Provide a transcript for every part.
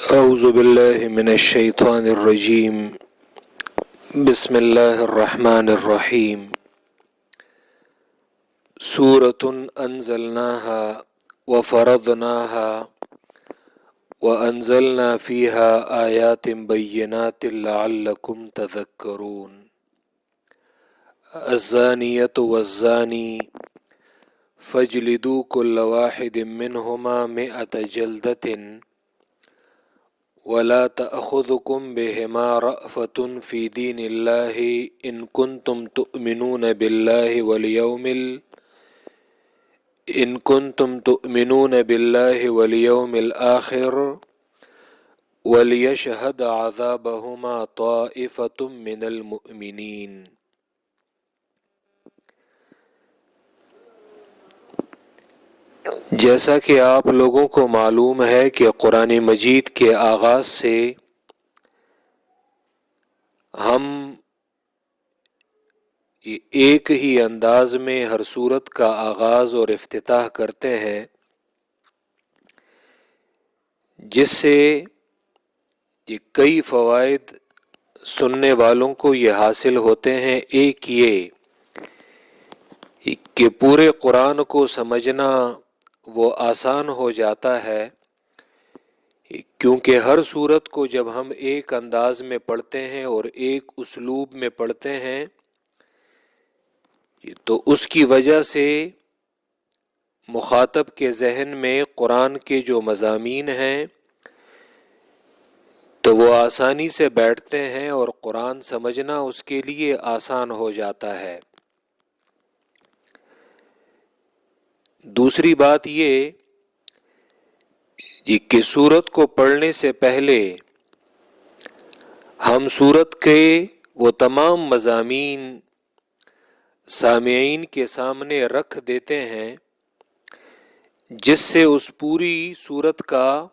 اعوذ باللہ من الشیطان الرجیم بسم اللہ الرحمن الرحیم سورۃ انزلناها وفرضناها وانزلنا فیها آیات بینات لعلکم تذکرون الزانیۃ والزانی فاجلدوا کل واحد منہما 100 جلدۃ ولا تأخذكم بهما رأفة في دين الله إن كنتم تؤمنون بالله واليوم الآخر وليشهد عذابهما طائفة من المؤمنين۔ جیسا کہ آپ لوگوں کو معلوم ہے کہ قرآن مجید کے آغاز سے ہم ایک ہی انداز میں ہر سورت کا آغاز اور افتتاح کرتے ہیں، جس سے یہ کئی فوائد سننے والوں کو یہ حاصل ہوتے ہیں۔ ایک یہ کہ پورے قرآن کو سمجھنا وہ آسان ہو جاتا ہے، کیونکہ ہر سورت کو جب ہم ایک انداز میں پڑھتے ہیں اور ایک اسلوب میں پڑھتے ہیں تو اس کی وجہ سے مخاطب کے ذہن میں قرآن کے جو مضامین ہیں تو وہ آسانی سے بیٹھتے ہیں اور قرآن سمجھنا اس کے لیے آسان ہو جاتا ہے۔ دوسری بات یہ کہ سورت کو پڑھنے سے پہلے ہم سورت کے وہ تمام مضامین سامعین کے سامنے رکھ دیتے ہیں جس سے اس پوری سورت کا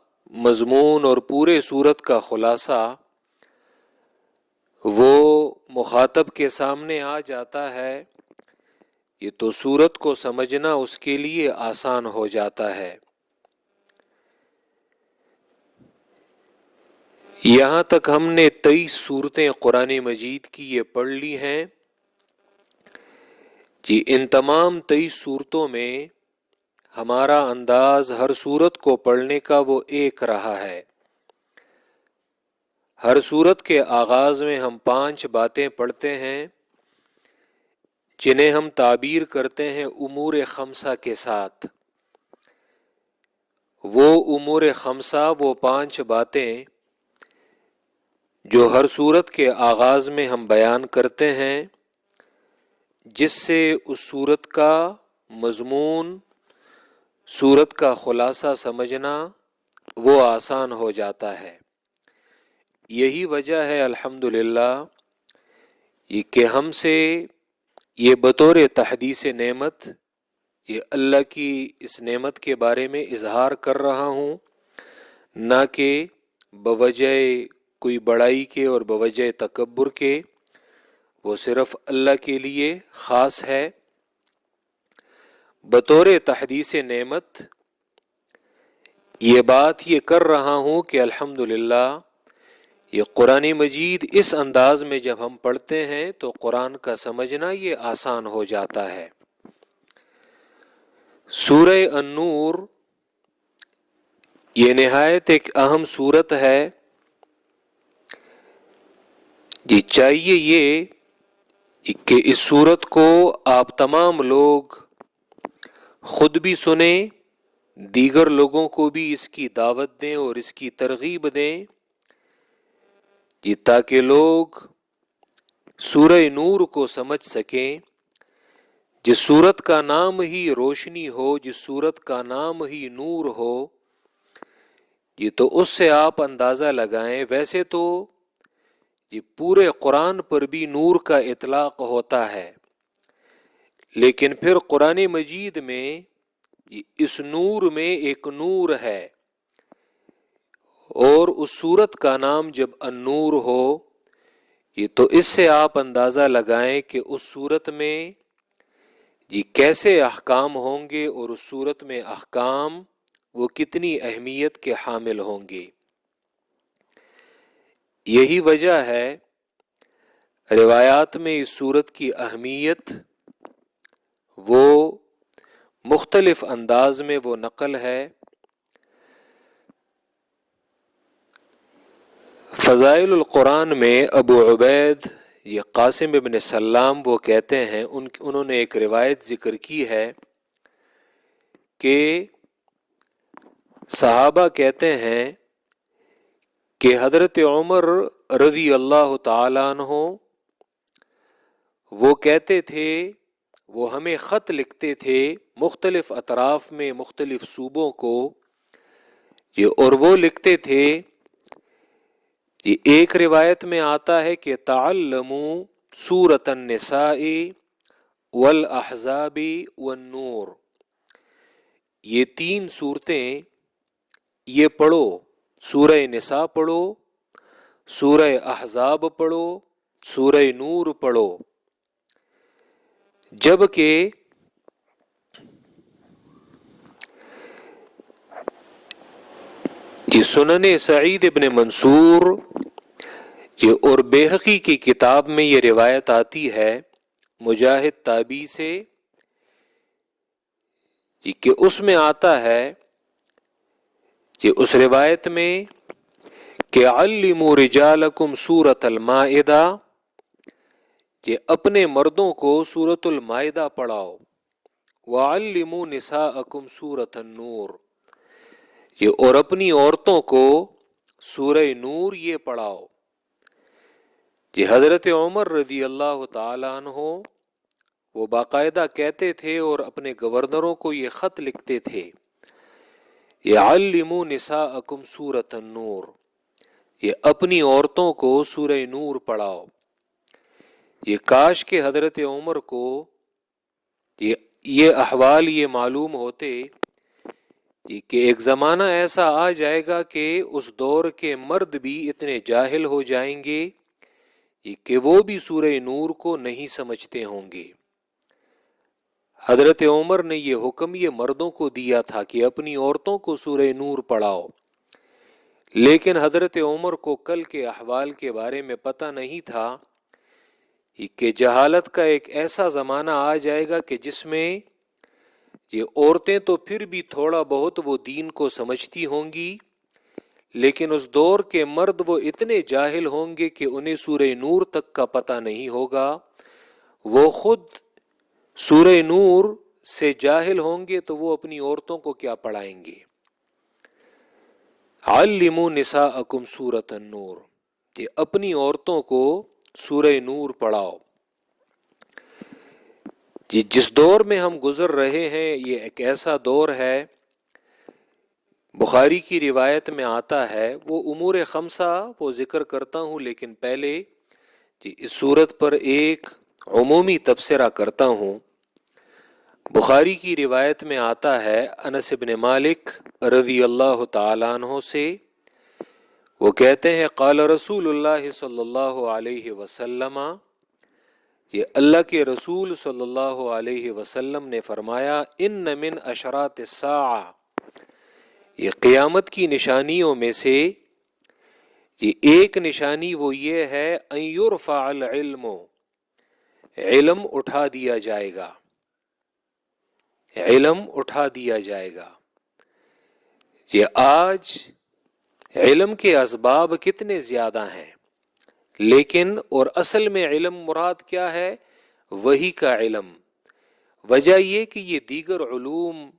مضمون اور پورے سورت کا خلاصہ وہ مخاطب کے سامنے آ جاتا ہے، یہ تو سورت کو سمجھنا اس کے لیے آسان ہو جاتا ہے۔ یہاں تک ہم نے 23 سورتیں قرآن مجید کی یہ پڑھ لی ہیں کہ ان تمام 23 صورتوں میں ہمارا انداز ہر سورت کو پڑھنے کا وہ ایک رہا ہے۔ ہر سورت کے آغاز میں ہم 5 باتیں پڑھتے ہیں جنہیں ہم تعبیر کرتے ہیں امور خمسہ کے ساتھ۔ وہ امور خمسہ، وہ 5 باتیں جو ہر سورت کے آغاز میں ہم بیان کرتے ہیں، جس سے اس سورت کا مضمون، سورت کا خلاصہ سمجھنا وہ آسان ہو جاتا ہے۔ یہی وجہ ہے الحمدللہ یہ کہ ہم سے یہ بطور تحدیث نعمت، یہ اللہ کی اس نعمت کے بارے میں اظہار کر رہا ہوں، نہ کہ بوجہ کوئی بڑائی کے اور بوجہ تکبر کے، وہ صرف اللہ کے لیے خاص ہے۔ بطور تحدیث نعمت یہ بات یہ کر رہا ہوں کہ الحمدللہ یہ قرآن مجید اس انداز میں جب ہم پڑھتے ہیں تو قرآن کا سمجھنا یہ آسان ہو جاتا ہے۔ سورہ النور یہ نہایت ایک اہم سورت ہے۔ یہ چاہیے یہ کہ اس سورت کو آپ تمام لوگ خود بھی سنیں، دیگر لوگوں کو بھی اس کی دعوت دیں اور اس کی ترغیب دیں، تاکہ لوگ سورہ نور کو سمجھ سکیں۔ جس سورت کا نام ہی روشنی ہو، جس سورت کا نام ہی نور ہو، یہ تو اس سے آپ اندازہ لگائیں۔ ویسے تو یہ پورے قرآن پر بھی نور کا اطلاق ہوتا ہے، لیکن پھر قرآن مجید میں اس نور میں ایک نور ہے، اور اس سورت کا نام جب النور ہو، یہ تو اس سے آپ اندازہ لگائیں کہ اس سورت میں یہ کیسے احکام ہوں گے، اور اس سورت میں احکام وہ کتنی اہمیت کے حامل ہوں گے۔ یہی وجہ ہے روایات میں اس سورت کی اہمیت وہ مختلف انداز میں وہ نقل ہے۔ فضائل القرآن میں ابو عبید یہ قاسم ابن سلام وہ کہتے ہیں، انہوں نے ایک روایت ذکر کی ہے کہ صحابہ کہتے ہیں کہ حضرت عمر رضی اللہ تعالیٰ عنہ وہ کہتے تھے، وہ ہمیں خط لکھتے تھے مختلف اطراف میں مختلف صوبوں کو، اور وہ لکھتے تھے، یہ ایک روایت میں آتا ہے کہ تعلموا سورۃ النساء والاحزاب والنور، یہ 3 صورتیں یہ پڑھو، سورہ نساء پڑھو، سورہ احزاب پڑھو، سورہ نور پڑھو، جبکہ یہ سنن سعید ابن منصور یہ اور بیہقی کی کتاب میں یہ روایت آتی ہے مجاہد تابعی سے، کہ اس میں آتا ہے کہ اس روایت میں کہ علموا رجالکم سورۃ المائدہ، کہ اپنے مردوں کو سورۃ المائدہ پڑھاؤ، وعلموا نساءکم سورۃ النور، یہ اور اپنی عورتوں کو سورہ نور یہ پڑھاؤ۔ کہ حضرت عمر رضی اللہ تعالی عنہ وہ باقاعدہ کہتے تھے اور اپنے گورنروں کو یہ خط لکھتے تھے، یعلموا نساءکم سورۃ النور، یہ اپنی عورتوں کو سورہ نور پڑھاؤ۔ یہ کاش کہ حضرت عمر کو یہ احوال یہ معلوم ہوتے کہ ایک زمانہ ایسا آ جائے گا کہ اس دور کے مرد بھی اتنے جاہل ہو جائیں گے کہ وہ بھی سورہ نور کو نہیں سمجھتے ہوں گے۔ حضرت عمر نے یہ حکم یہ مردوں کو دیا تھا کہ اپنی عورتوں کو سورہ نور پڑھاؤ، لیکن حضرت عمر کو کل کے احوال کے بارے میں پتہ نہیں تھا کہ جہالت کا ایک ایسا زمانہ آ جائے گا کہ جس میں یہ عورتیں تو پھر بھی تھوڑا بہت وہ دین کو سمجھتی ہوں گی، لیکن اس دور کے مرد وہ اتنے جاہل ہوں گے کہ انہیں سورہ نور تک کا پتہ نہیں ہوگا، وہ خود سورہ نور سے جاہل ہوں گے تو وہ اپنی عورتوں کو کیا پڑھائیں گے۔ علموا نساءکم سورۃ النور، یہ اپنی عورتوں کو سورہ نور پڑھاؤ۔ جس دور میں ہم گزر رہے ہیں یہ ایک ایسا دور ہے، بخاری کی روایت میں آتا ہے، وہ امور خمسہ وہ ذکر کرتا ہوں لیکن پہلے اس صورت پر ایک عمومی تبصرہ کرتا ہوں۔ بخاری کی روایت میں آتا ہے انس بن مالک رضی اللہ تعالی عنہ سے، وہ کہتے ہیں قال رسول اللہ صلی اللہ علیہ وسلم، یہ اللہ کے رسول صلی اللہ علیہ وسلم نے فرمایا، ان من اشراط الساعہ، یہ قیامت کی نشانیوں میں سے یہ ایک نشانی وہ یہ ہے، ان یرفع العلم، علم اٹھا دیا جائے گا، علم اٹھا دیا جائے گا۔ یہ آج علم کے اسباب کتنے زیادہ ہیں، لیکن اور اصل میں علم مراد کیا ہے؟ وحی کا علم۔ وجہ یہ کہ یہ دیگر علوم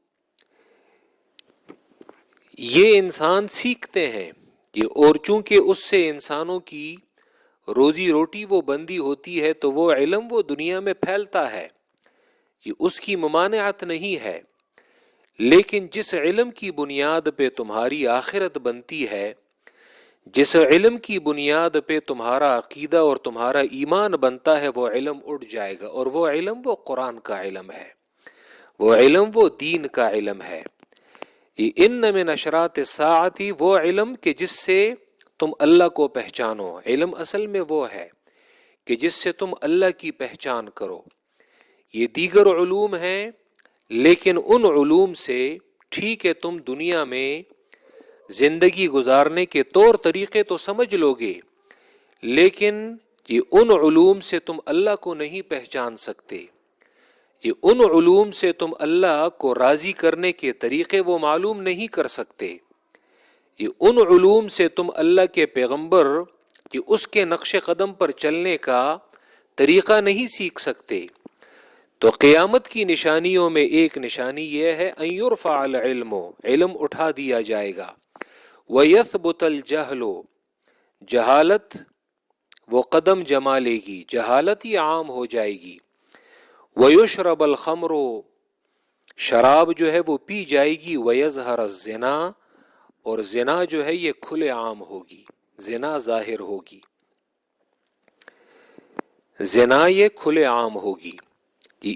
یہ انسان سیکھتے ہیں، اور چونکہ اس سے انسانوں کی روزی روٹی وہ بندی ہوتی ہے تو وہ علم وہ دنیا میں پھیلتا ہے، یہ اس کی ممانعت نہیں ہے، لیکن جس علم کی بنیاد پہ تمہاری آخرت بنتی ہے، جس علم کی بنیاد پہ تمہارا عقیدہ اور تمہارا ایمان بنتا ہے، وہ علم اٹھ جائے گا، اور وہ علم وہ قرآن کا علم ہے، وہ علم وہ دین کا علم ہے۔ یہ ان من اشراط الساعۃ، وہ علم کہ جس سے تم اللہ کو پہچانو، علم اصل میں وہ ہے کہ جس سے تم اللہ کی پہچان کرو۔ یہ دیگر علوم ہیں، لیکن ان علوم سے ٹھیک ہے تم دنیا میں زندگی گزارنے کے طور طریقے تو سمجھ لو گے، لیکن یہ ان علوم سے تم اللہ کو نہیں پہچان سکتے، یہ ان علوم سے تم اللہ کو راضی کرنے کے طریقے وہ معلوم نہیں کر سکتے، یہ ان علوم سے تم اللہ کے پیغمبر کہ اس کے نقش قدم پر چلنے کا طریقہ نہیں سیکھ سکتے۔ تو قیامت کی نشانیوں میں ایک نشانی یہ ہے ان یرفع العلم، علم اٹھا دیا جائے گا، ویثبت الجہل، جہالت وہ قدم جما لے گی، جہالت ہی عام ہو جائے گی، ویشرب الخمر، شراب جو ہے وہ پی جائے گی، ویظہر الزنا، اور زنا جو ہے یہ کھلے عام ہوگی، زنا ظاہر ہوگی، زنا یہ کھلے عام ہوگی۔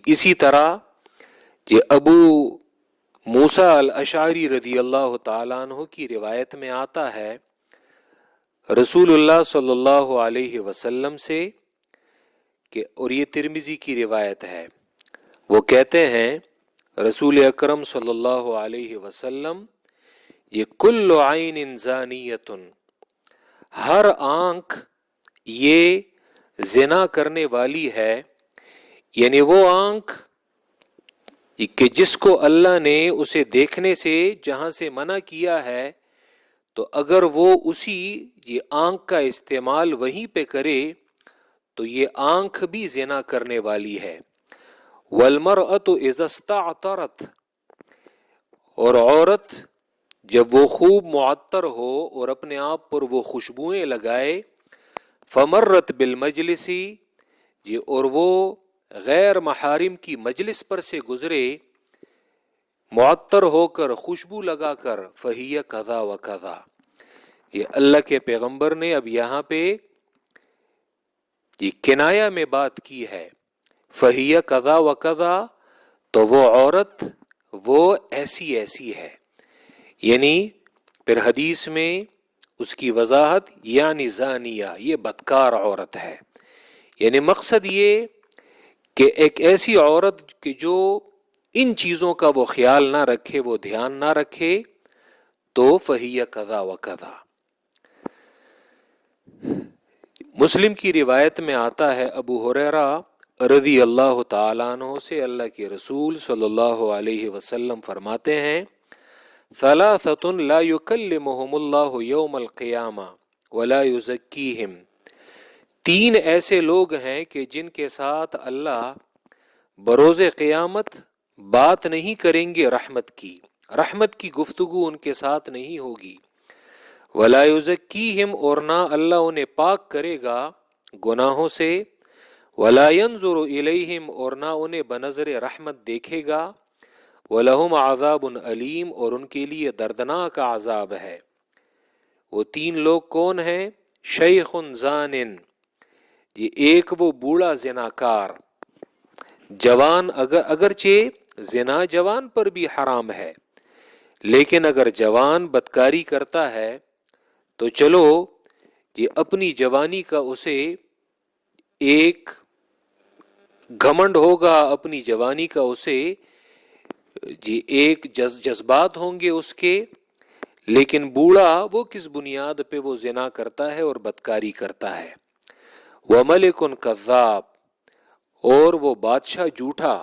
اسی طرح یہ ابو موسیٰ الاشعری رضی اللہ تعالیٰ عنہ کی روایت میں آتا ہے رسول اللہ صلی اللہ علیہ وسلم سے کہ، اور یہ ترمذی کی روایت ہے، وہ کہتے ہیں رسول اکرم صلی اللہ علیہ وسلم، یہ کل عین زانیۃ، ہر آنکھ یہ زنا کرنے والی ہے، یعنی وہ آنکھ کہ جس کو اللہ نے اسے دیکھنے سے جہاں سے منع کیا ہے، تو اگر وہ اسی یہ آنکھ کا استعمال وہیں پہ کرے تو یہ آنکھ بھی زنا کرنے والی ہے۔ والمرأة اذا استعطرت، اور عورت جب وہ خوب معطر ہو اور اپنے آپ پر وہ خوشبوئیں لگائے، فمرت بالمجلس، یہ اور وہ غیر محارم کی مجلس پر سے گزرے معطر ہو کر خوشبو لگا کر، فہی کذا و کذا، یہ اللہ کے پیغمبر نے اب یہاں پہ یہ کنایا میں بات کی ہے، فہی کذا و کذا، تو وہ عورت وہ ایسی ایسی ہے، یعنی پھر حدیث میں اس کی وضاحت یعنی زانیہ، یہ بدکار عورت ہے، یعنی مقصد یہ کہ ایک ایسی عورت کہ جو ان چیزوں کا وہ خیال نہ رکھے، وہ دھیان نہ رکھے، تو فہی کذا و کذا۔ مسلم کی روایت میں آتا ہے ابو ہریرہ رضی اللہ تعالیٰ عنہ سے، اللہ کے رسول صلی اللہ علیہ وسلم فرماتے ہیں، ثلاثۃ لا یکلمہم اللہ یوم القیامہ ولا یزکیہم، تین ایسے لوگ ہیں کہ جن کے ساتھ اللہ بروز قیامت بات نہیں کریں گے، رحمت کی گفتگو ان کے ساتھ نہیں ہوگی، ولا یزکیہم، اور نہ اللہ انہیں پاک کرے گا گناہوں سے، ولا ینظر الیہم، اور نہ انہیں بنظر رحمت دیکھے گا، وَلَهُمْ عَذَابٌ علیم، اور ان کے لیے دردناک عذاب ہے۔ وہ تین لوگ کون ہیں؟ شیخ زان، یہ ایک وہ بوڑھا زناکار، جوان، اگرچہ زنا جوان پر بھی حرام ہے، لیکن اگر جوان بدکاری کرتا ہے تو چلو یہ اپنی جوانی کا اسے ایک گھمنڈ ہوگا، اپنی جوانی کا اسے جی ایک جذبات ہوں گے اس کے، لیکن بوڑھا وہ کس بنیاد پہ وہ زنا کرتا ہے اور بدکاری کرتا ہے۔ وَمَلِكٌ كَذَّابٌ، اور وہ بادشاہ جھوٹا،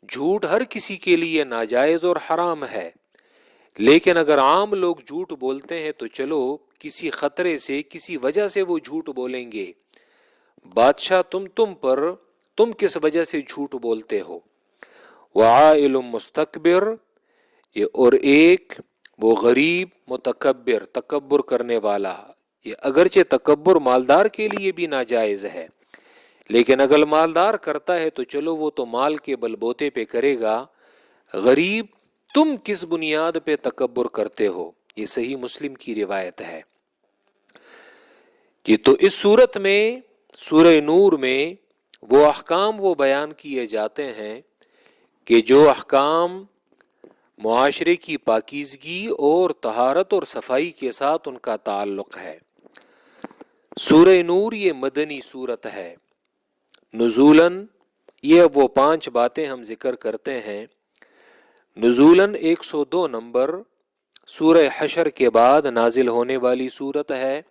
جھوٹ ہر کسی کے لیے ناجائز اور حرام ہے، لیکن اگر عام لوگ جھوٹ بولتے ہیں تو چلو کسی خطرے سے، کسی وجہ سے وہ جھوٹ بولیں گے، بادشاہ تم کس وجہ سے جھوٹ بولتے ہو۔ وعائل مستکبر، یہ اور ایک وہ غریب متکبر، تکبر کرنے والا، یہ اگرچہ تکبر مالدار کے لیے بھی ناجائز ہے، لیکن اگر مالدار کرتا ہے تو چلو وہ تو مال کے بل بوتے پہ کرے گا، غریب تم کس بنیاد پہ تکبر کرتے ہو، یہ صحیح مسلم کی روایت ہے۔ یہ تو اس صورت میں سورہ نور میں وہ احکام وہ بیان کیے جاتے ہیں کہ جو احکام معاشرے کی پاکیزگی اور طہارت اور صفائی کے ساتھ ان کا تعلق ہے۔ سورہ نور یہ مدنی صورت ہے، نزولاً یہ اب وہ 5 باتیں ہم ذکر کرتے ہیں۔ نزولاً 102 نمبر سورہ حشر کے بعد نازل ہونے والی صورت ہے،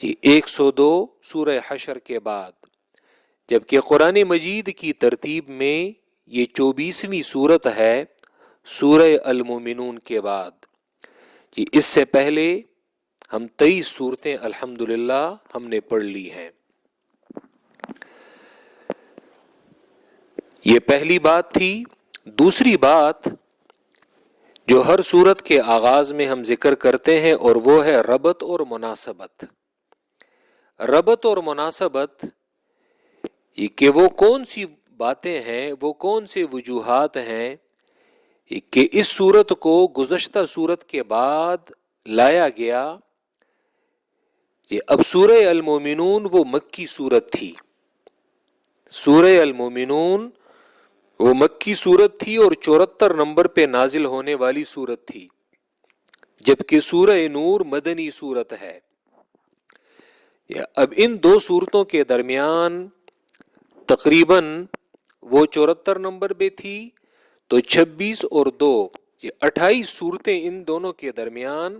جی 102 سورہ حشر کے بعد، جبکہ قرآن مجید کی ترتیب میں یہ 24ویں سورت ہے سورہ المومنون کے بعد۔ جی اس سے پہلے ہم 23 سورتیں الحمدللہ ہم نے پڑھ لی ہیں۔ یہ پہلی بات تھی۔ دوسری بات جو ہر سورت کے آغاز میں ہم ذکر کرتے ہیں، اور وہ ہے ربط اور مناسبت۔ ربط اور مناسبت یہ کہ وہ کون سی باتیں ہیں، وہ کون سے وجوہات ہیں کہ اس سورت کو گزشتہ سورت کے بعد لایا گیا۔ یہ اب سورہ المومنون وہ مکی سورت تھی، سورہ المومنون وہ مکی سورت تھی اور 74 نمبر پہ نازل ہونے والی سورت تھی، جبکہ سورہ نور مدنی سورت ہے۔ اب ان دو صورتوں کے درمیان تقریباً وہ 74 نمبر پہ تھی، تو 26 اور 2 یہ 28 صورتیں ان دونوں کے درمیان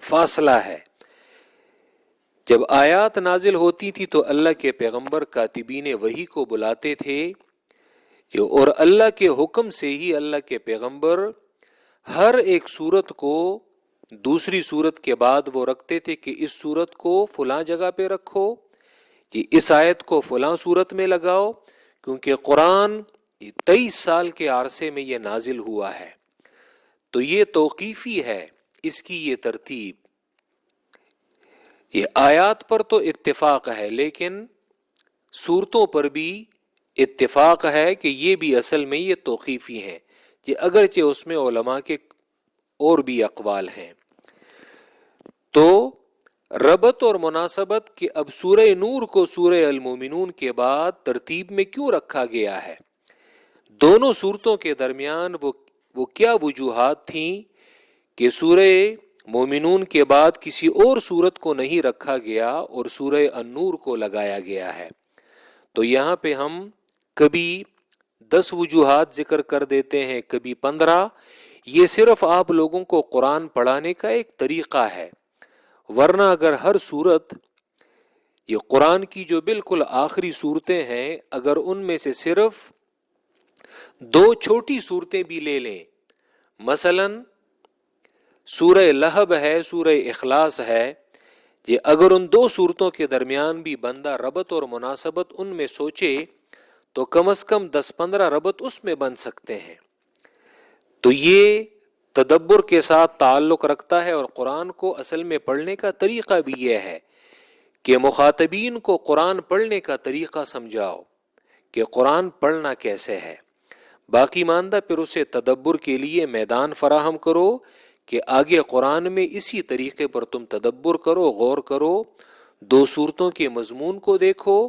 فاصلہ ہے۔ جب آیات نازل ہوتی تھی تو اللہ کے پیغمبر کاتبین وحی کو بلاتے تھے، اور اللہ کے حکم سے ہی اللہ کے پیغمبر ہر ایک صورت کو دوسری صورت کے بعد وہ رکھتے تھے کہ اس صورت کو فلاں جگہ پہ رکھو، کہ اس آیت کو فلاں صورت میں لگاؤ، کیونکہ قرآن 23 سال کے عرصے میں یہ نازل ہوا ہے، تو یہ توقیفی ہے اس کی یہ ترتیب۔ یہ آیات پر تو اتفاق ہے، لیکن صورتوں پر بھی اتفاق ہے کہ یہ بھی اصل میں یہ توقیفی ہیں، کہ اگرچہ اس میں علماء کے اور بھی اقوال ہیں۔ تو ربط اور مناسبت کہ اب سورہ نور کو سورہ المومنون کے بعد ترتیب میں کیوں رکھا گیا ہے، دونوں صورتوں کے درمیان وہ کیا وجوہات تھیں کہ سورہ مومنون کے بعد کسی اور صورت کو نہیں رکھا گیا اور سورہ النور کو لگایا گیا ہے۔ تو یہاں پہ ہم کبھی 10 وجوہات ذکر کر دیتے ہیں، کبھی 15۔ یہ صرف آپ لوگوں کو قرآن پڑھانے کا ایک طریقہ ہے، ورنہ اگر ہر صورت یہ قرآن کی جو بالکل آخری صورتیں ہیں، اگر ان میں سے صرف 2 چھوٹی صورتیں بھی لے لیں، مثلا سورہ لہب ہے، سورہ اخلاص ہے، یہ اگر ان 2 صورتوں کے درمیان بھی بندہ ربط اور مناسبت ان میں سوچے تو کم از کم 10-15 ربط اس میں بن سکتے ہیں۔ تو یہ تدبر کے ساتھ تعلق رکھتا ہے، اور قرآن کو اصل میں پڑھنے کا طریقہ بھی یہ ہے کہ مخاطبین کو قرآن پڑھنے کا طریقہ سمجھاؤ کہ قرآن پڑھنا کیسے ہے، باقی ماندہ پھر اسے تدبر کے لیے میدان فراہم کرو کہ آگے قرآن میں اسی طریقے پر تم تدبر کرو، غور کرو، 2 صورتوں کے مضمون کو دیکھو،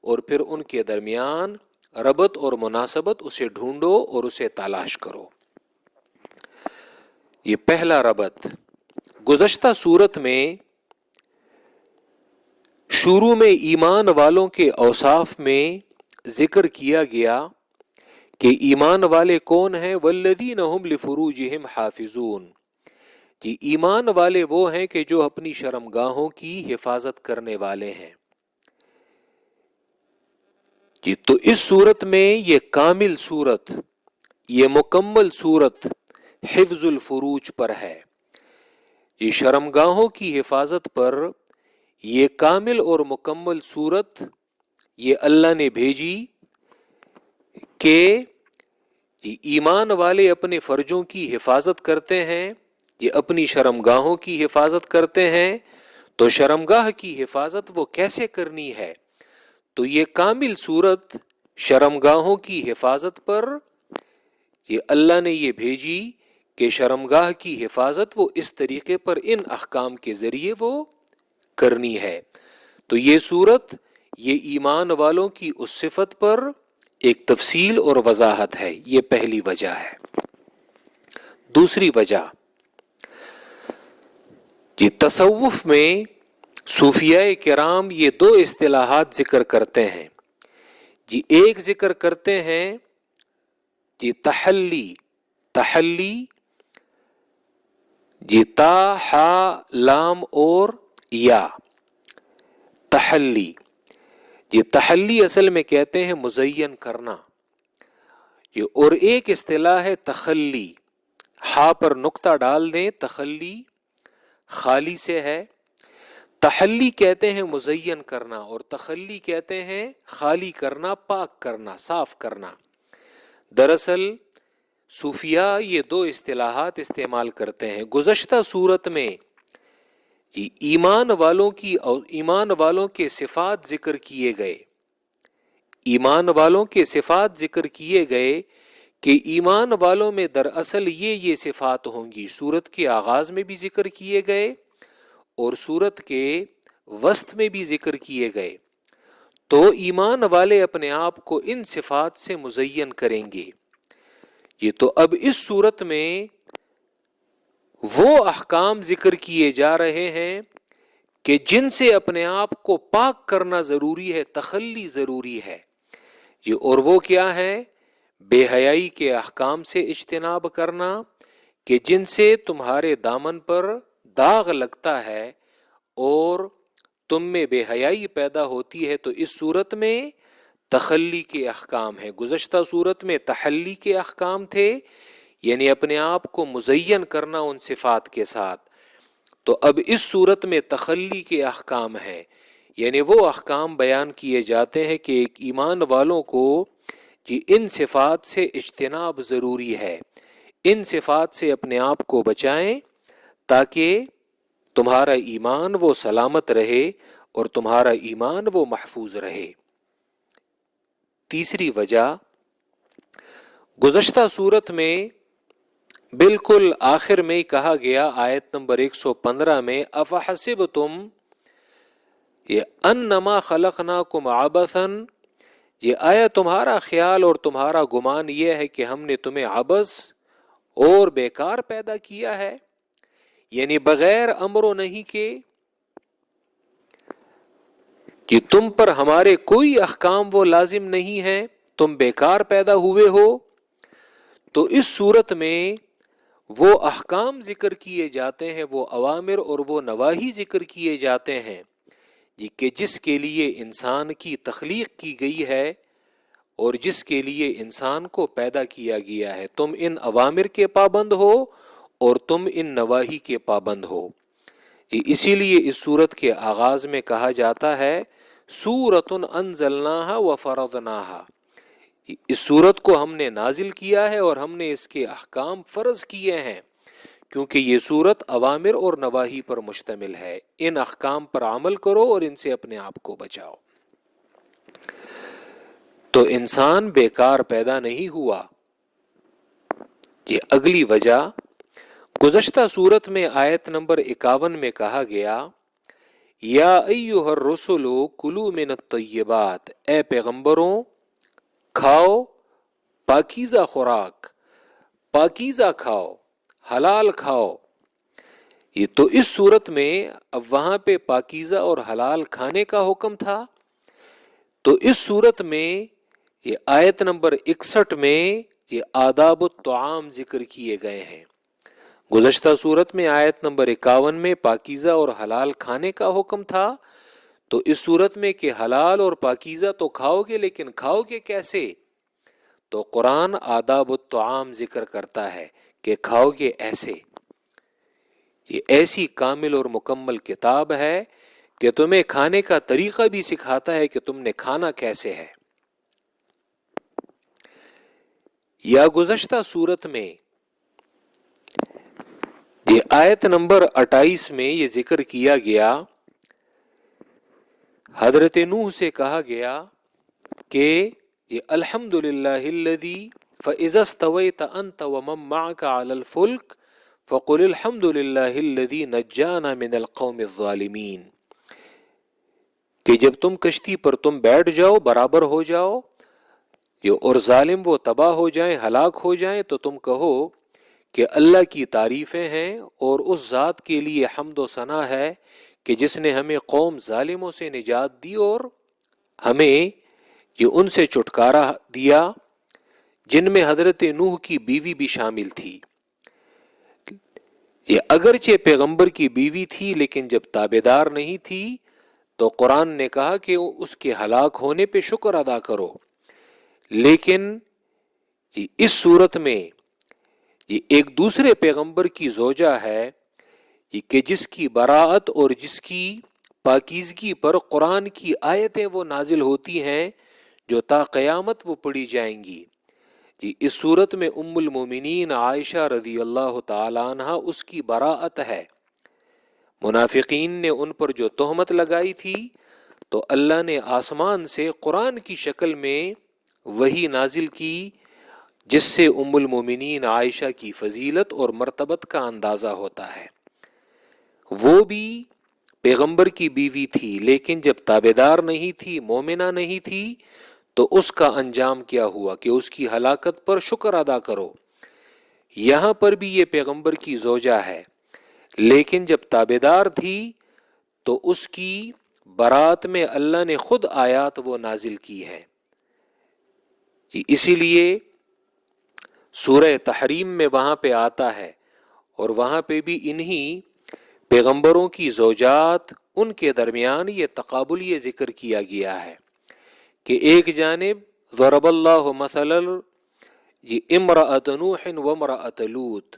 اور پھر ان کے درمیان ربط اور مناسبت اسے ڈھونڈو اور اسے تلاش کرو۔ یہ پہلا ربط گزشتہ صورت میں شروع میں ایمان والوں کے اوصاف میں ذکر کیا گیا کہ ایمان والے کون ہیں، والذین هم لفروجہم حافظون، کہ ایمان والے وہ ہیں کہ جو اپنی شرمگاہوں کی حفاظت کرنے والے ہیں۔ جی تو اس صورت میں یہ کامل صورت، یہ مکمل صورت حفظ الفروج پر ہے، یہ شرمگاہوں کی حفاظت پر یہ کامل اور مکمل صورت یہ اللہ نے بھیجی کہ یہ ایمان والے اپنے فرجوں کی حفاظت کرتے ہیں، یہ اپنی شرمگاہوں کی حفاظت کرتے ہیں۔ تو شرمگاہ کی حفاظت وہ کیسے کرنی ہے، تو یہ کامل صورت شرمگاہوں کی حفاظت پر یہ اللہ نے یہ بھیجی کہ شرمگاہ کی حفاظت وہ اس طریقے پر ان احکام کے ذریعے وہ کرنی ہے۔ تو یہ صورت یہ ایمان والوں کی اس صفت پر ایک تفصیل اور وضاحت ہے، یہ پہلی وجہ ہے۔ دوسری وجہ، یہ تصوف میں صوفیاء کرام یہ 2 اصطلاحات ذکر کرتے ہیں، جی ایک ذکر کرتے ہیں جی تحلی، جی تا، ہا، لام اور یا، تحلی، یہ تحلی اصل میں کہتے ہیں مزین کرنا، یہ اور ایک اصطلاح ہے تخلی، ہا پر نقطہ ڈال دیں، تخلی خالی سے ہے، تحلی کہتے ہیں مزین کرنا اور تخلی کہتے ہیں خالی کرنا، پاک کرنا، صاف کرنا۔ دراصل صوفیاء یہ دو اصطلاحات استعمال کرتے ہیں۔ گزشتہ صورت میں یہ ایمان والوں کے صفات ذکر کیے گئے، ایمان والوں کے صفات ذکر کیے گئے کہ ایمان والوں میں دراصل یہ صفات ہوں گی، سورت کے آغاز میں بھی ذکر کیے گئے اور سورت کے وسط میں بھی ذکر کیے گئے۔ تو ایمان والے اپنے آپ کو ان صفات سے مزین کریں گے۔ یہ تو اب اس صورت میں وہ احکام ذکر کیے جا رہے ہیں کہ جن سے اپنے آپ کو پاک کرنا ضروری ہے، تخلی ضروری ہے۔ یہ اور وہ کیا ہے؟ بے حیائی کے احکام سے اجتناب کرنا کہ جن سے تمہارے دامن پر داغ لگتا ہے اور تم میں بے حیائی پیدا ہوتی ہے، تو اس صورت میں تخلی کے احکام ہیں۔ گزشتہ صورت میں تحلی کے احکام تھے، یعنی اپنے آپ کو مزین کرنا ان صفات کے ساتھ۔ تو اب اس صورت میں تخلی کے احکام ہیں، یعنی وہ احکام بیان کیے جاتے ہیں کہ ایک ایمان والوں کو جی ان صفات سے اجتناب ضروری ہے، ان صفات سے اپنے آپ کو بچائیں تاکہ تمہارا ایمان وہ سلامت رہے اور تمہارا ایمان وہ محفوظ رہے۔ تیسری وجہ، گزشتہ صورت میں بالکل آخر میں کہا گیا، آیت نمبر 115 میں، افحسبتم، یہ انما خلقناکم عبثا، یہ آیا تمہارا خیال اور تمہارا گمان یہ ہے کہ ہم نے تمہیں عبث اور بیکار پیدا کیا ہے، یعنی بغیر امر و نہیں کے، کہ تم پر ہمارے کوئی احکام وہ لازم نہیں ہے، تم بیکار پیدا ہوئے ہو۔ تو اس صورت میں وہ احکام ذکر کیے جاتے ہیں، وہ اوامر اور وہ نواہی ذکر کیے جاتے ہیں کہ جس کے لیے انسان کی تخلیق کی گئی ہے اور جس کے لیے انسان کو پیدا کیا گیا ہے۔ تم ان اوامر کے پابند ہو اور تم ان نواہی کے پابند ہو۔ اسی لیے اس صورت کے آغاز میں کہا جاتا ہے سورۃ انزلناہا وفرضناہا، اس صورت کو ہم نے نازل کیا ہے اور ہم نے اس کے احکام فرض کیے ہیں، کیونکہ یہ صورت اوامر اور نواہی پر مشتمل ہے۔ ان احکام پر عمل کرو اور ان سے اپنے آپ کو بچاؤ۔ تو انسان بیکار پیدا نہیں ہوا۔ یہ اگلی وجہ، گزشتہ صورت میں آیت نمبر 51 میں کہا گیا یا ایھا الرسل کلوا من الطیبات، اے پیغمبروں کھاؤ پاکیزہ خوراک، پاکیزہ کھاؤ، حلال کھاؤ۔ یہ تو اس صورت میں اب وہاں پہ پاکیزہ اور حلال کھانے کا حکم تھا، تو اس صورت میں یہ آیت نمبر 61 میں یہ آداب الطعام ذکر کیے گئے ہیں۔ گزشتہ صورت میں آیت نمبر 51 میں پاکیزہ اور حلال کھانے کا حکم تھا، تو اس صورت میں کہ حلال اور پاکیزہ تو کھاؤ گے، لیکن کھاؤ گے کیسے؟ تو قرآن آداب الطعام ذکر کرتا ہے کہ کھاؤ گے ایسے۔ یہ ایسی کامل اور مکمل کتاب ہے کہ تمہیں کھانے کا طریقہ بھی سکھاتا ہے کہ تم نے کھانا کیسے ہے۔ یا گزشتہ صورت میں یہ آیت نمبر 28 میں یہ ذکر کیا گیا، حضرت نوح سے کہا گیا کہ یہ الحمدللہ الذی فاذا استویت انت ومن معک علی الفلک فقل الحمدللہ الذی نجانا من القوم الظالمین، کہ جب تم کشتی پر تم بیٹھ جاؤ، برابر ہو جاؤ، اور ظالم وہ تباہ ہو جائیں، ہلاک ہو جائیں، تو تم کہو کہ اللہ کی تعریفیں ہیں اور اس ذات کے لیے حمد و ثنا ہے کہ جس نے ہمیں قوم ظالموں سے نجات دی اور ہمیں یہ ان سے چھٹکارا دیا جن میں حضرت نوح کی بیوی بھی شامل تھی۔ یہ اگرچہ پیغمبر کی بیوی تھی، لیکن جب تابعدار نہیں تھی تو قرآن نے کہا کہ اس کے ہلاک ہونے پہ شکر ادا کرو. لیکن اس صورت میں یہ ایک دوسرے پیغمبر کی زوجہ ہے کہ جس کی براعت اور جس کی پاکیزگی پر قرآن کی آیتیں وہ نازل ہوتی ہیں جو تا قیامت وہ پڑھی جائیں گی. اس صورت میں ام المومنین عائشہ رضی اللہ تعالی عنہ اس کی براعت ہے. منافقین نے ان پر جو تہمت لگائی تھی تو اللہ نے آسمان سے قرآن کی شکل میں وحی نازل کی جس سے ام المومنین عائشہ کی فضیلت اور مرتبت کا اندازہ ہوتا ہے. وہ بھی پیغمبر کی بیوی تھی لیکن جب تابعدار نہیں تھی، مومنہ نہیں تھی، تو اس کا انجام کیا ہوا کہ اس کی ہلاکت پر شکر ادا کرو. یہاں پر بھی یہ پیغمبر کی زوجہ ہے لیکن جب تابعدار تھی تو اس کی برات میں اللہ نے خود آیات وہ نازل کی ہے. اسی لیے سورہ تحریم میں وہاں پہ آتا ہے اور وہاں پہ بھی انہی پیغمبروں کی زوجات ان کے درمیان یہ تقابلی ذکر کیا گیا ہے کہ ایک جانب ضرب اللہ مثلا یہ امرأۃ نوح و امرأۃ لوط،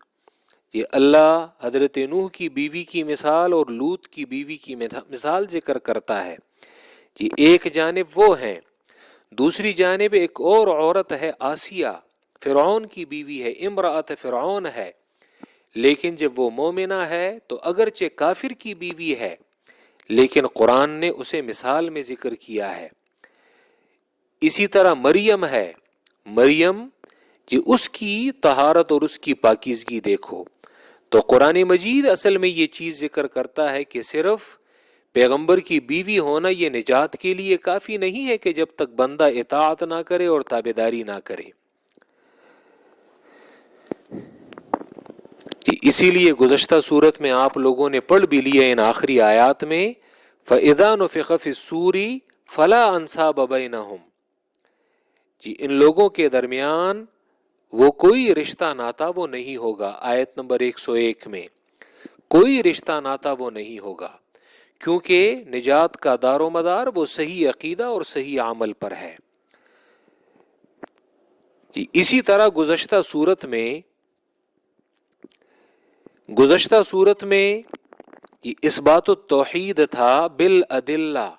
یہ اللہ حضرت نوح کی بیوی کی مثال اور لوط کی بیوی کی مثال ذکر کرتا ہے. یہ ایک جانب وہ ہیں، دوسری جانب ایک اور عورت ہے آسیہ، فرعون کی بیوی ہے، امرأۃ فرعون ہے، لیکن جب وہ مومنہ ہے تو اگرچہ کافر کی بیوی ہے لیکن قرآن نے اسے مثال میں ذکر کیا ہے. اسی طرح مریم ہے، مریم کہ اس کی طہارت اور اس کی پاکیزگی دیکھو. تو قرآن مجید اصل میں یہ چیز ذکر کرتا ہے کہ صرف پیغمبر کی بیوی ہونا یہ نجات کے لیے کافی نہیں ہے کہ جب تک بندہ اطاعت نہ کرے اور تابعداری نہ کرے. اسی لیے گزشتہ صورت میں آپ لوگوں نے پڑھ بھی لیا ان آخری آیات میں فَإِذَا نُفِخَ فِي الصُّورِ فَلَا أَنْسَابَ بَيْنَهُمْ، ان لوگوں کے درمیان وہ کوئی رشتہ ناتا وہ نہیں ہوگا. آیت نمبر 101 میں کوئی رشتہ ناتا وہ نہیں ہوگا کیونکہ نجات کا دار و مدار وہ صحیح عقیدہ اور صحیح عمل پر ہے. اسی طرح گزشتہ صورت میں اس بات التوحید تھا بالادلہ،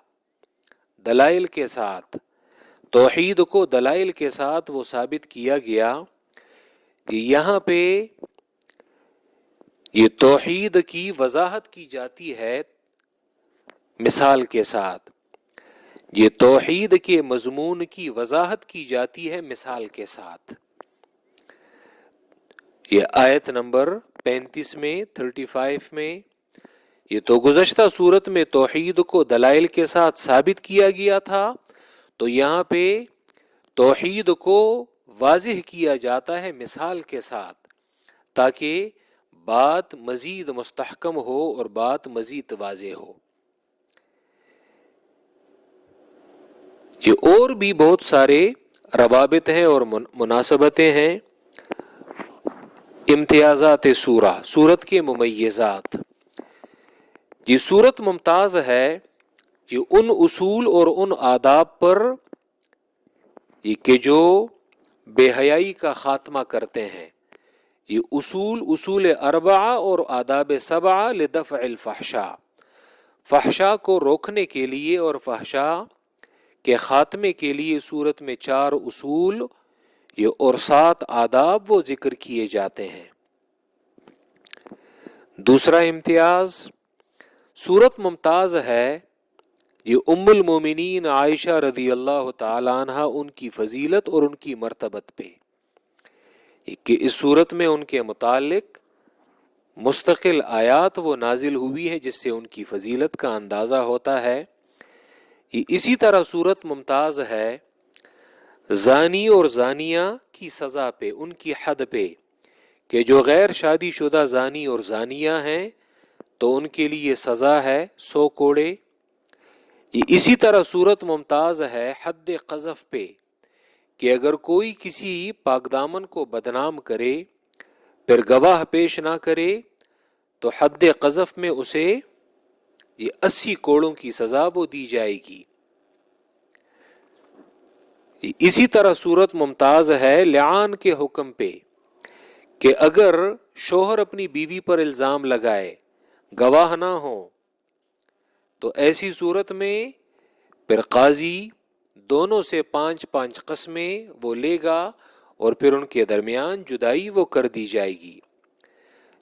دلائل کے ساتھ. توحید کو دلائل کے ساتھ وہ ثابت کیا گیا کہ یہاں پہ یہ توحید کی وضاحت کی جاتی ہے مثال کے ساتھ، یہ توحید کے مضمون کی وضاحت کی جاتی ہے مثال کے ساتھ. یہ آیت نمبر 35 میں 35 میں یہ تو گزشتہ صورت میں توحید کو دلائل کے ساتھ ثابت کیا گیا تھا، تو یہاں پہ توحید کو واضح کیا جاتا ہے مثال کے ساتھ تاکہ بات مزید مستحکم ہو اور بات مزید واضح ہو. یہ اور بھی بہت سارے روابط ہیں اور مناسبتیں ہیں. امتیازات سورت کے ممیزات. یہ سورت ممتاز ہے کہ ان اصول اور ان آداب پر کہ جو بے حیائی کا خاتمہ کرتے ہیں. یہ اصول اربعہ اور آداب سبعہ لدفع الفحشاء، فحشاء کو روکنے کے لیے اور فحشاء کے خاتمے کے لیے سورت میں 4 اصول اور 7 آداب وہ ذکر کیے جاتے ہیں. دوسرا امتیاز، سورت ممتاز ہے یہ ام المومنین عائشہ رضی اللہ تعالی عنہ ان کی فضیلت اور ان کی مرتبت پہ کہ اس صورت میں ان کے متعلق مستقل آیات وہ نازل ہوئی ہے جس سے ان کی فضیلت کا اندازہ ہوتا ہے. اسی طرح صورت ممتاز ہے زانی اور زانیہ کی سزا پہ، ان کی حد پہ کہ جو غیر شادی شدہ زانی اور زانیہ ہیں تو ان کے لیے سزا ہے 100 کوڑے. اسی طرح صورت ممتاز ہے حد قذف پہ کہ اگر کوئی کسی پاک دامن کو بدنام کرے پھر گواہ پیش نہ کرے تو حد قذف میں اسے یہ 80 کوڑوں کی سزا وہ دی جائے گی۔ اسی طرح صورت ممتاز ہے لعان کے حکم پہ کہ اگر شوہر اپنی بیوی پر الزام لگائے، گواہ نہ ہو، تو ایسی صورت میں پھر قاضی دونوں سے 5 قسمیں وہ لے گا اور پھر ان کے درمیان جدائی وہ کر دی جائے گی۔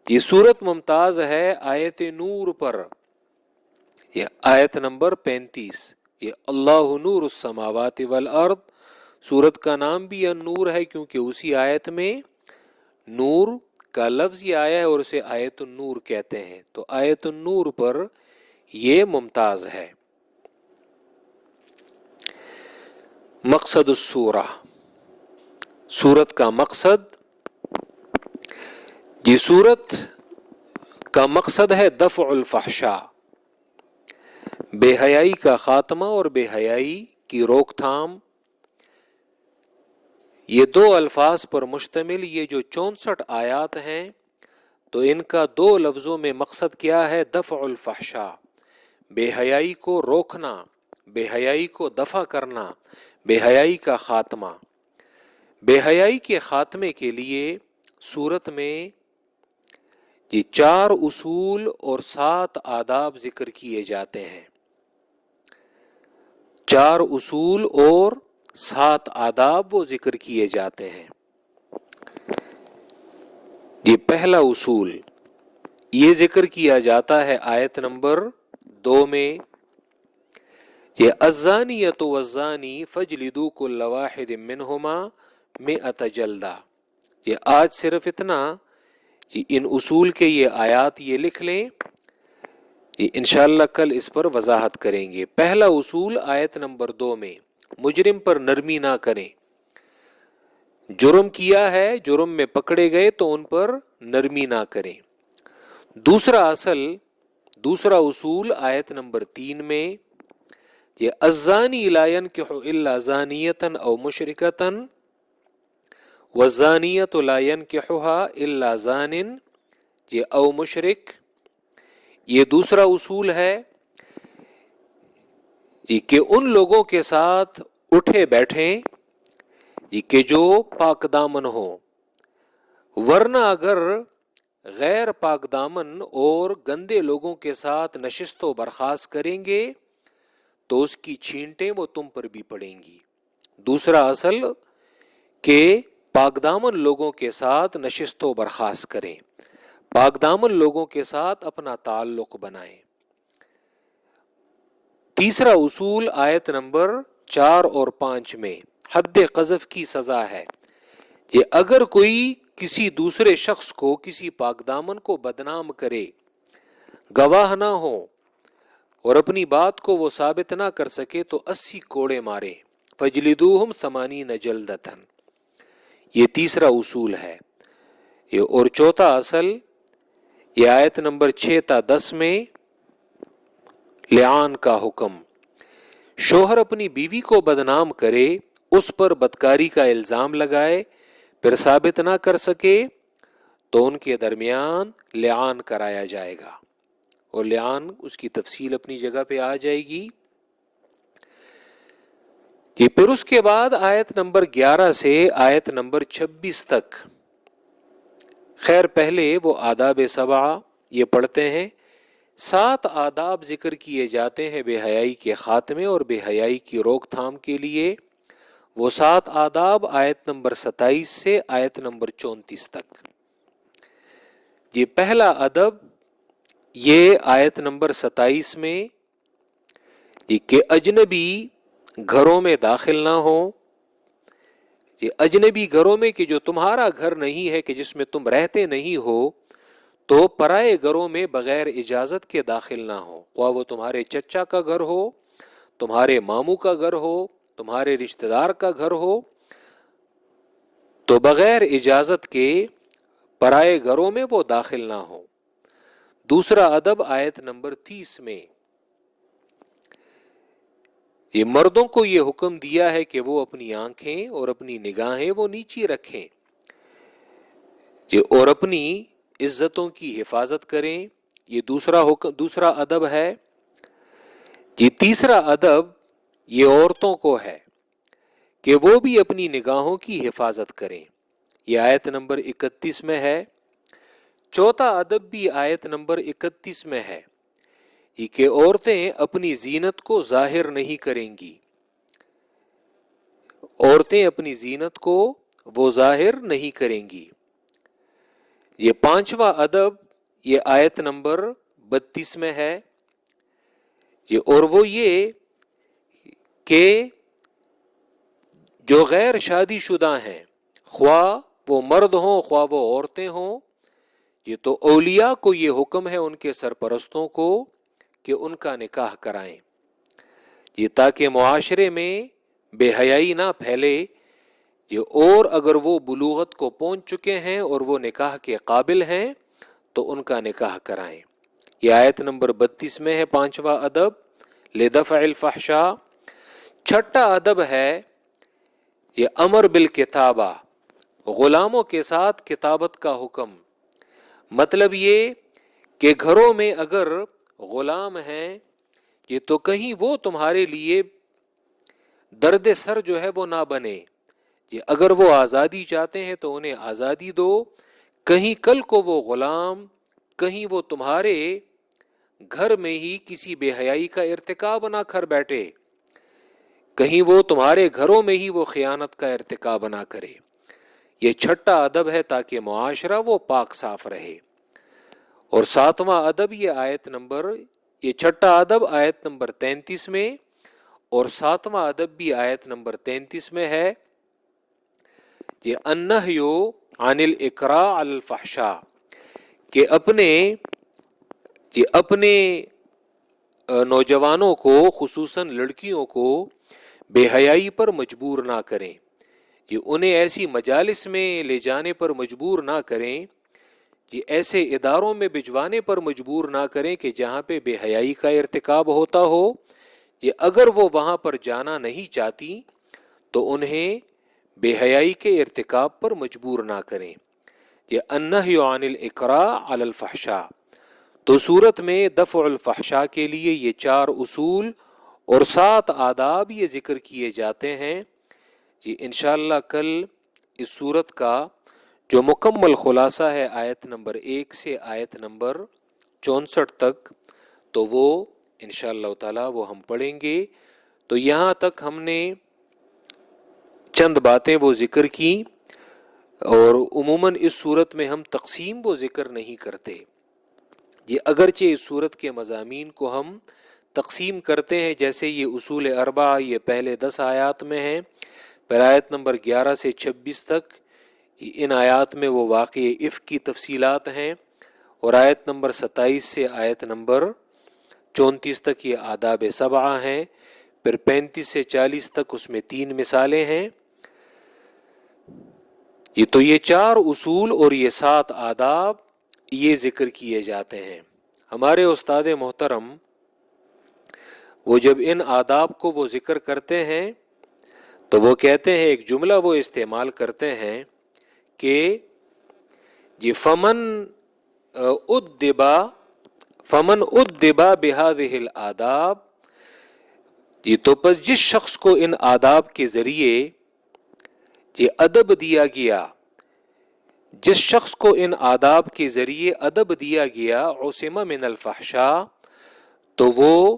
یہ صورت ممتاز ہے آیت نور پر، یہ آیت نمبر 35، یہ اللہ نور السماوات والارض، صورت کا نام بھی النور ہے کیونکہ اسی آیت میں نور کا لفظ یہ آیا ہے اور اسے آیت النور کہتے ہیں، تو آیت النور پر یہ ممتاز ہے۔ مقصد السورہ، سورت کا مقصد، یہ سورت کا مقصد ہے دفع الفحشاء، بے حیائی کا خاتمہ اور بے حیائی کی روک تھام۔ یہ 2 الفاظ پر مشتمل یہ جو 64 آیات ہیں، تو ان کا 2 لفظوں میں مقصد کیا ہے؟ دفع الفحشاء، بے حیائی کو روکنا، بے حیائی کو دفع کرنا، بے حیائی کا خاتمہ۔ بے حیائی کے خاتمے کے لیے سورت میں یہ 4 اصول اور 7 آداب ذکر کیے جاتے ہیں، 4 اصول اور 7 آداب وہ ذکر کیے جاتے ہیں۔ یہ پہلا اصول یہ ذکر کیا جاتا ہے آیت نمبر 2 میں، یہ الزانیۃ والزانی فاجلدوا کل واحد منہما 100 جلدہ۔ یہ آج صرف اتنا، ان اصول کے یہ آیات یہ لکھ لیں، یہ انشاءاللہ کل اس پر وضاحت کریں گے۔ پہلا اصول آیت نمبر 2 میں، مجرم پر نرمی نہ کریں، جرم کیا ہے، جرم میں پکڑے گئے تو ان پر نرمی نہ کریں۔ دوسرا اصول آیت نمبر 3 میں، یہ الزانی لا ينکح الا زانیۃ او مشرکۃ والزانیۃ لا ينکحها الا زان، یہ او مشرک، یہ دوسرا اصول ہے یہ کہ ان لوگوں کے ساتھ اٹھے بیٹھیں یہ کہ جو پاک دامن ہو، ورنہ اگر غیر پاک دامن اور گندے لوگوں کے ساتھ نشست و برخاست کریں گے تو اس کی چھینٹیں وہ تم پر بھی پڑیں گی۔ دوسرا اصل کہ پاک دامن لوگوں کے ساتھ نشست و برخاست کریں، پاک دامن لوگوں کے ساتھ اپنا تعلق بنائیں۔ تیسرا اصول آیت نمبر 4 اور 5 میں حد قذف کی سزا ہے، کہ اگر کوئی کسی دوسرے شخص کو، کسی پاک دامن کو بدنام کرے، گواہ نہ ہو اور اپنی بات کو وہ ثابت نہ کر سکے تو 80 کوڑے مارے، فجلدوہم 80 جلدۃ، یہ تیسرا اصول ہے۔ یہ اور چوتھا اصل یہ آیت نمبر 6 تا 10 میں لعان کا حکم، شوہر اپنی بیوی کو بدنام کرے، اس پر بدکاری کا الزام لگائے، پھر ثابت نہ کر سکے تو ان کے درمیان لعان کرایا جائے گا، اور لعان اس کی تفصیل اپنی جگہ پہ آ جائے گی۔ کہ پھر اس کے بعد آیت نمبر 11 سے آیت نمبر 26 تک، خیر پہلے وہ آداب 7 یہ پڑھتے ہیں، 7 آداب ذکر کیے جاتے ہیں بے حیائی کے خاتمے اور بے حیائی کی روک تھام کے لیے۔ وہ 7 آداب آیت نمبر 27 سے آیت نمبر 34 تک۔ یہ پہلا ادب یہ آیت نمبر 27 میں، یہ کہ اجنبی گھروں میں داخل نہ ہو، یہ اجنبی گھروں میں کہ جو تمہارا گھر نہیں ہے، کہ جس میں تم رہتے نہیں ہو، تو پرائے گھروں میں بغیر اجازت کے داخل نہ ہو، خواہ وہ تمہارے چچا کا گھر ہو، تمہارے ماموں کا گھر ہو، تمہارے رشتہ دار کا گھر ہو، تو بغیر اجازت کے پرائے گھروں میں وہ داخل نہ ہو۔ دوسرا ادب آیت نمبر 30 میں، یہ مردوں کو یہ حکم دیا ہے کہ وہ اپنی آنکھیں اور اپنی نگاہیں وہ نیچی رکھیں اور اپنی عزتوں کی حفاظت کریں، یہ دوسرا ادب ہے۔ یہ تیسرا ادب یہ عورتوں کو ہے کہ وہ بھی اپنی نگاہوں کی حفاظت کریں، یہ آیت نمبر 31 میں ہے۔ چوتھا ادب بھی آیت نمبر 31 میں ہے، یہ کہ عورتیں اپنی زینت کو ظاہر نہیں کریں گی، عورتیں اپنی زینت کو وہ ظاہر نہیں کریں گی۔ یہ پانچواں ادب یہ آیت نمبر 32 میں ہے، اور وہ یہ کہ جو غیر شادی شدہ ہیں، خواہ وہ مرد ہوں خواہ وہ عورتیں ہوں، یہ تو اولیاء کو یہ حکم ہے ان کے سرپرستوں کو کہ ان کا نکاح کرائیں، یہ تاکہ معاشرے میں بے حیائی نہ پھیلے، یہ اور اگر وہ بلوغت کو پہنچ چکے ہیں اور وہ نکاح کے قابل ہیں تو ان کا نکاح کرائیں۔ یہ آیت نمبر 32 میں ہے پانچواں ادب لدفع الفحشاء۔ چھٹا ادب ہے یہ امر بالکتابہ، غلاموں کے ساتھ کتابت کا حکم، مطلب یہ کہ گھروں میں اگر غلام ہیں یہ تو کہیں وہ تمہارے لیے درد سر جو ہے وہ نہ بنے، یہ اگر وہ آزادی چاہتے ہیں تو انہیں آزادی دو، کہیں کل کو وہ غلام کہیں وہ تمہارے گھر میں ہی کسی بے حیائی کا ارتکاب نہ کر بیٹھے، کہیں وہ تمہارے گھروں میں ہی وہ خیانت کا ارتکاب نہ کرے۔ یہ چھٹا ادب ہے تاکہ معاشرہ وہ پاک صاف رہے۔ اور ساتواں ادب یہ چھٹا ادب آیت نمبر 33 میں اور ساتواں ادب بھی آیت نمبر 33 میں ہے، یہ النہی عن الاکراہ علی الفحشاء، کہ اپنے نوجوانوں کو خصوصاً لڑکیوں کو بے حیائی پر مجبور نہ کریں، یہ انہیں ایسی مجالس میں لے جانے پر مجبور نہ کریں، یہ ایسے اداروں میں بھجوانے پر مجبور نہ کریں کہ جہاں پہ بے حیائی کا ارتکاب ہوتا ہو، یہ اگر وہ وہاں پر جانا نہیں چاہتی تو انہیں بے حیائی کے ارتکاب پر مجبور نہ کریں۔ یہ النہی عن الاکراہ علی الفحشاء۔ تو صورت میں دفع الفحشاء کے لیے یہ 4 اصول اور 7 آداب یہ ذکر کیے جاتے ہیں۔ جی انشاءاللہ کل اس صورت کا جو مکمل خلاصہ ہے آیت نمبر 1 سے آیت نمبر 64 تک، تو وہ انشاءاللہ تعالی وہ ہم پڑھیں گے۔ تو یہاں تک ہم نے چند باتیں وہ ذکر کی، اور عموماً اس صورت میں ہم تقسیم وہ ذکر نہیں کرتے، یہ اگرچہ اس صورت کے مضامین کو ہم تقسیم کرتے ہیں، جیسے یہ اصول 4 یہ پہلے 10 آیات میں ہیں، پھر آیت نمبر 11 سے 26 تک ان آیات میں وہ واقع افک کی تفصیلات ہیں، اور آیت نمبر 27 سے آیت نمبر 34 تک یہ آداب 7 ہیں، پھر 35 سے 40 تک اس میں 3 مثالیں ہیں۔ یہ 4 اصول اور یہ 7 آداب یہ ذکر کیے جاتے ہیں۔ ہمارے استاد محترم وہ جب ان آداب کو وہ ذکر کرتے ہیں تو وہ کہتے ہیں، ایک جملہ وہ استعمال کرتے ہیں کہ یہ فمن ادبا بہذہ الآداب، یہ تو پس جس شخص کو ان آداب کے ذریعے یہ ادب دیا گیا، جس شخص کو ان آداب کے ذریعے ادب دیا گیا، عصم من الفحشاء، تو وہ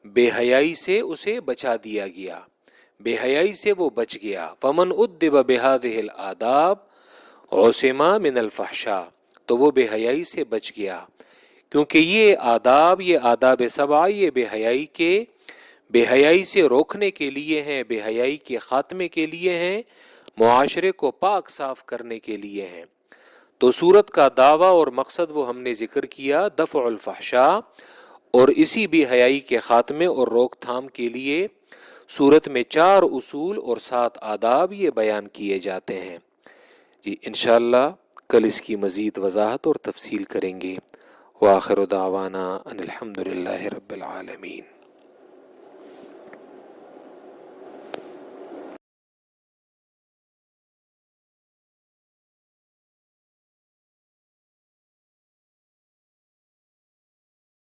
بے حیائی سے اسے بچا دیا گیا، بے حیائی سے وہ بچ گیا۔ فمن ادب بہذہ الآداب عصم من الفحشاء، تو وہ بے حیائی سے بچ گیا، کیونکہ یہ آداب 7 یہ بے حیائی سے روکنے کے لیے ہیں، بے حیائی کے خاتمے کے لیے ہیں، معاشرے کو پاک صاف کرنے کے لیے ہیں۔ تو سورت کا دعویٰ اور مقصد وہ ہم نے ذکر کیا، دفع الفحشاء، اور اسی بے حیائی کے خاتمے اور روک تھام کے لیے سورت میں 4 اصول اور 7 آداب یہ بیان کیے جاتے ہیں۔ جی انشاءاللہ کل اس کی مزید وضاحت اور تفصیل کریں گے۔ وآخر دعوانا ان الحمد للہ رب العالمین۔